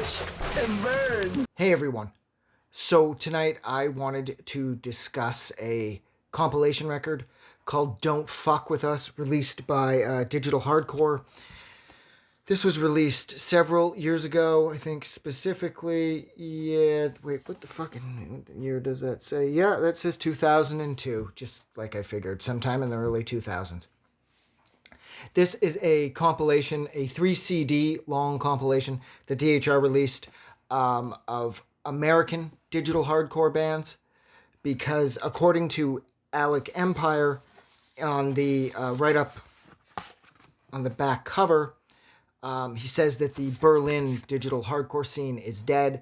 Watch and burn. Hey everyone. So tonight I wanted to discuss a compilation record called Don't Fuck With Us, released by Digital Hardcore. This was released several years ago, I think specifically, wait, what the fucking year does that say? Yeah, that says 2002, just like I figured, sometime in the early 2000s. This is a compilation, a 3 CD long compilation that DHR released of American digital hardcore bands, because according to Alec Empire, on the write up on the back cover, he says that the Berlin digital hardcore scene is dead,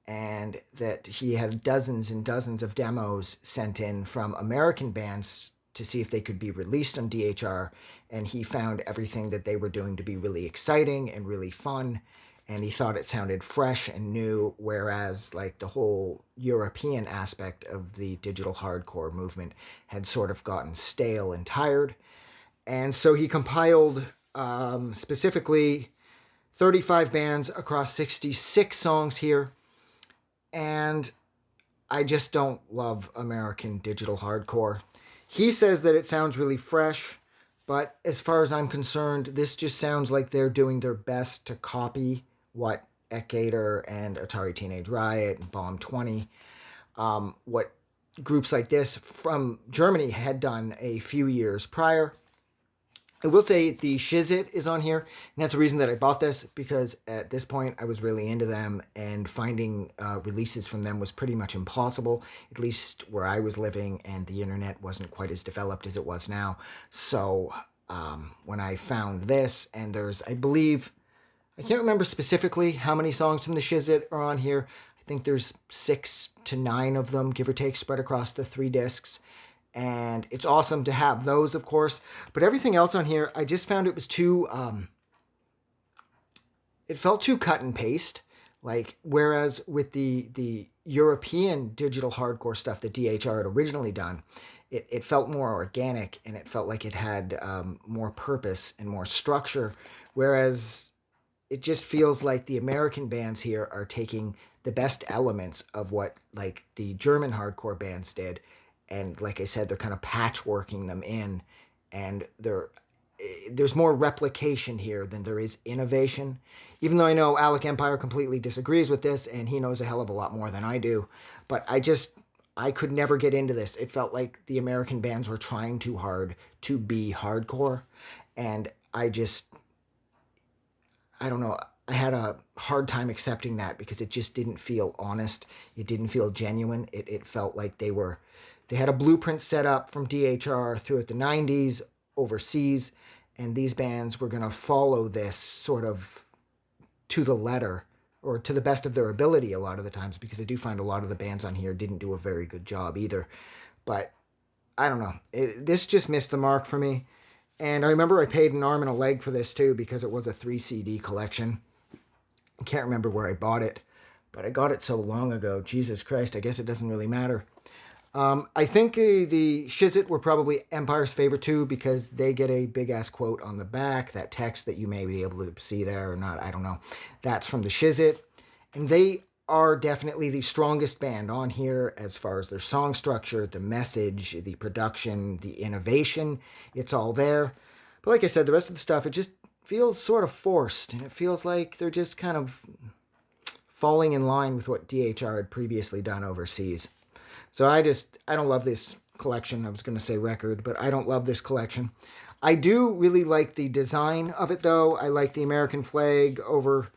and that he had dozens and dozens of demos sent in from American bands to see if they could be released on DHR, and he found everything that they were doing to be really exciting and really fun, and he thought it sounded fresh and new, whereas like the whole European aspect of the digital hardcore movement had sort of gotten stale and tired. And so he compiled specifically 35 bands across 66 songs here, and I just don't love American digital hardcore. He says that it sounds really fresh, but as far as I'm concerned, this just sounds like they're doing their best to copy what Gator and Atari Teenage Riot and Bomb 20, what groups like this from Germany had done a few years prior. I will say the Shizit is on here, and that's the reason that I bought this, because at this point I was really into them, and finding releases from them was pretty much impossible, at least where I was living, and the internet wasn't quite as developed as it was now. So when I found this, and there's, I believe, I can't remember specifically how many songs from the Shizit are on here. I think there's 6 to 9 of them, give or take, spread across the 3 discs. And it's awesome to have those, of course. But everything else on here, I just found it was too, it felt too cut and paste. Like, whereas with the European digital hardcore stuff that DHR had originally done, it felt more organic, and it felt like it had more purpose and more structure. Whereas it just feels like the American bands here are taking the best elements of what like the German hardcore bands did, and like I said, they're kind of patchworking them in, and there's more replication here than there is innovation. Even though I know Alec Empire completely disagrees with this, and he knows a hell of a lot more than I do, but I could never get into this. It felt like the American bands were trying too hard to be hardcore, and I don't know, I had a hard time accepting that, because it just didn't feel honest. It didn't feel genuine. It felt like they had a blueprint set up from DHR throughout the 90s overseas, and these bands were going to follow this sort of to the letter, or to the best of their ability a lot of the times, because I do find a lot of the bands on here didn't do a very good job either. But I don't know. This just missed the mark for me. And I remember I paid an arm and a leg for this too, because it was a 3 CD collection. I can't remember where I bought it, but I got it so long ago. Jesus Christ, I guess it doesn't really matter. I think the Shizit were probably Empire's favorite too, because they get a big-ass quote on the back, that text that you may be able to see there or not, I don't know. That's from the Shizit, and they are definitely the strongest band on here as far as their song structure, the message, the production, the innovation. It's all there. But like I said, the rest of the stuff, it just feels sort of forced, and it feels like they're just kind of falling in line with what DHR had previously done overseas. So I don't love this collection. I was going to say record, but I don't love this collection. I do really like the design of it, though. I like the American flag over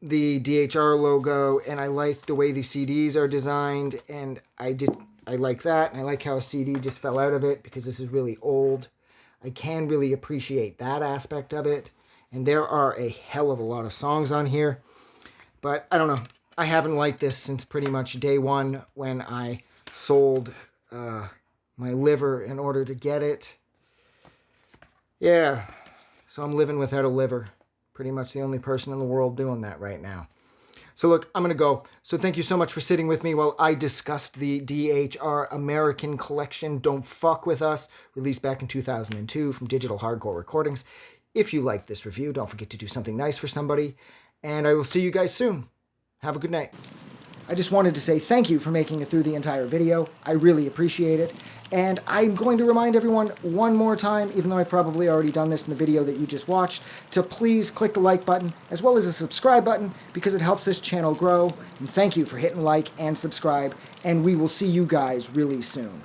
the DHR logo, and I like the way the CDs are designed, and I like that, and I like how a CD just fell out of it, because this is really old. I can really appreciate that aspect of it, and there are a hell of a lot of songs on here, but I don't know. I haven't liked this since pretty much day one, when I sold my liver in order to get it. Yeah, so I'm living without a liver. Pretty much the only person in the world doing that right now. So look, I'm going to go. So thank you so much for sitting with me while I discussed the DHR American Collection Don't Fuck With Us, released back in 2002 from Digital Hardcore Recordings. If you like this review, don't forget to do something nice for somebody, and I will see you guys soon. Have a good night. I just wanted to say thank you for making it through the entire video. I really appreciate it. And I'm going to remind everyone one more time, even though I've probably already done this in the video that you just watched, to please click the like button as well as the subscribe button because it helps this channel grow. And thank you for hitting like and subscribe, and we will see you guys really soon.